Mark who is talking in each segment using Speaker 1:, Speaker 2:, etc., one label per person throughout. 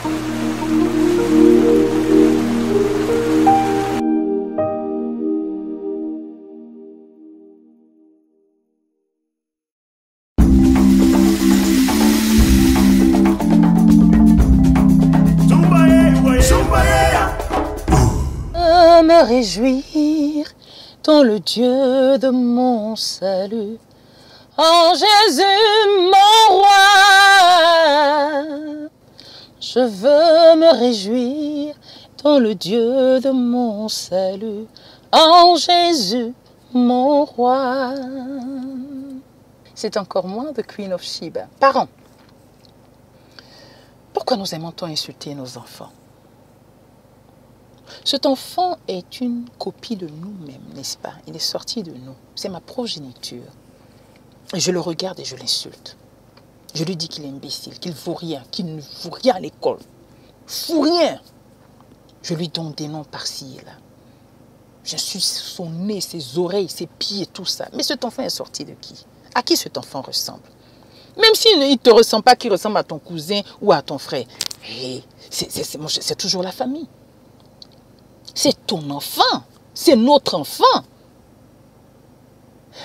Speaker 1: Me réjouir dans le Dieu de mon salut, en Jésus mon roi. Je veux me réjouir dans le Dieu de mon salut, en Jésus mon roi. C'est encore moi de Queen of Sheba. Parents, pourquoi nous aimons tant insulter nos enfants? Cet enfant est une copie de nous-mêmes, n'est-ce pas? Il est sorti de nous. C'est ma progéniture. Et je le regarde et je l'insulte. Je lui dis qu'il est imbécile, qu'il ne vaut rien, qu'il ne vaut rien à l'école. Fout rien. Je lui donne des noms par-ci et là. Je suis son nez, ses oreilles, ses pieds, tout ça. Mais cet enfant est sorti de qui? À qui cet enfant ressemble? Même s'il ne te ressemble pas, qu'il ressemble à ton cousin ou à ton frère. C'est toujours la famille. C'est ton enfant, c'est notre enfant.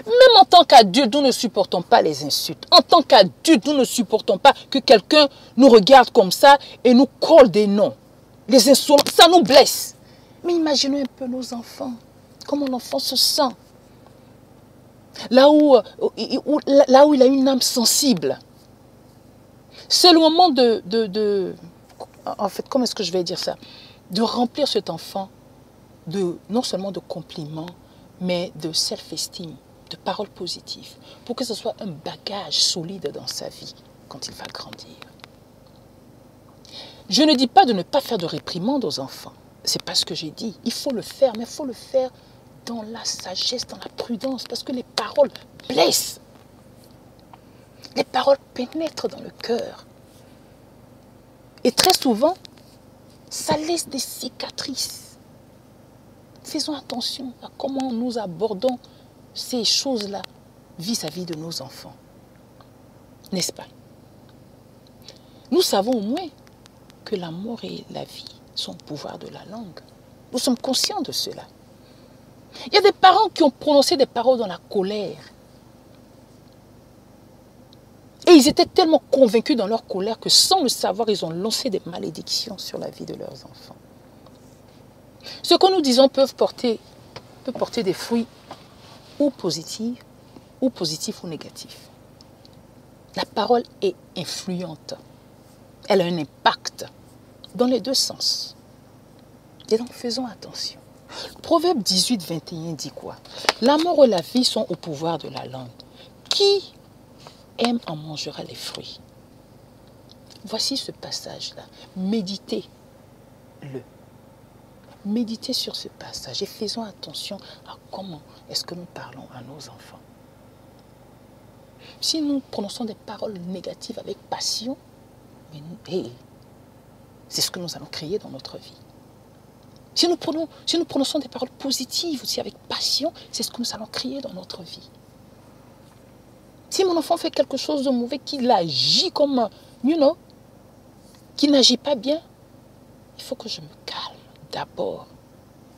Speaker 1: Même en tant qu'adulte, nous ne supportons pas les insultes. En tant qu'adulte, nous ne supportons pas que quelqu'un nous regarde comme ça et nous colle des noms. Les insolents, ça nous blesse. Mais imaginons un peu nos enfants, comment l'enfant se sent. Là où il a une âme sensible. C'est le moment en fait, comment est-ce que je vais dire ça? De remplir cet enfant non seulement de compliments, mais de self-esteem, de paroles positives, pour que ce soit un bagage solide dans sa vie quand il va grandir. Je ne dis pas de ne pas faire de réprimande aux enfants. C'est pas ce que j'ai dit. Il faut le faire, mais il faut le faire dans la sagesse, dans la prudence, parce que les paroles blessent. Les paroles pénètrent dans le cœur. Et très souvent, ça laisse des cicatrices. Faisons attention à comment nous abordons ces choses-là vis-à-vis de nos enfants. N'est-ce pas? Nous savons au moins que la mort et la vie sont au pouvoir de la langue. Nous sommes conscients de cela. Il y a des parents qui ont prononcé des paroles dans la colère. Et ils étaient tellement convaincus dans leur colère que sans le savoir, ils ont lancé des malédictions sur la vie de leurs enfants. Ce que nous disons peut porter des fruits ou positifs ou négatifs. La parole est influente. Elle a un impact dans les deux sens. Et donc faisons attention. Proverbe 18, 21 dit quoi? La mort et la vie sont au pouvoir de la langue. Qui aime en mangera les fruits? Voici ce passage-là. Méditez-le. Méditez sur ce passage et faisons attention à comment est-ce que nous parlons à nos enfants. Si nous prononçons des paroles négatives avec passion, c'est ce que nous allons créer dans notre vie. Si nous prononçons des paroles positives aussi avec passion, c'est ce que nous allons créer dans notre vie. Si mon enfant fait quelque chose de mauvais, qu'il agit comme, qu'il n'agit pas bien, il faut que je me calme d'abord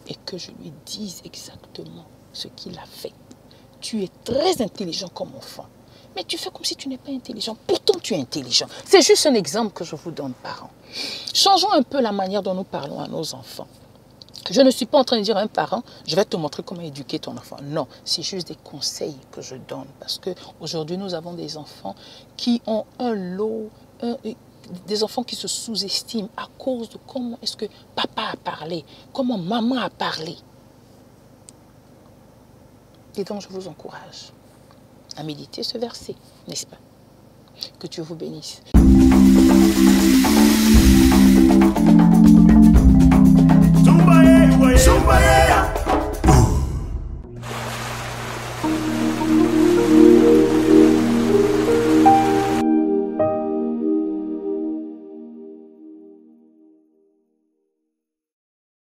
Speaker 1: et que je lui dise exactement ce qu'il a fait. Tu es très intelligent comme enfant, mais tu fais comme si tu n'es pas intelligent. Pourtant, tu es intelligent. C'est juste un exemple que je vous donne, parents. Changeons un peu la manière dont nous parlons à nos enfants. Je ne suis pas en train de dire à un parent, je vais te montrer comment éduquer ton enfant. Non, c'est juste des conseils que je donne. Parce qu'aujourd'hui, nous avons des enfants qui ont des enfants qui se sous-estiment à cause de comment est-ce que papa a parlé, comment maman a parlé. Et donc, je vous encourage à méditer ce verset, n'est-ce pas? Que Dieu vous bénisse. Somebody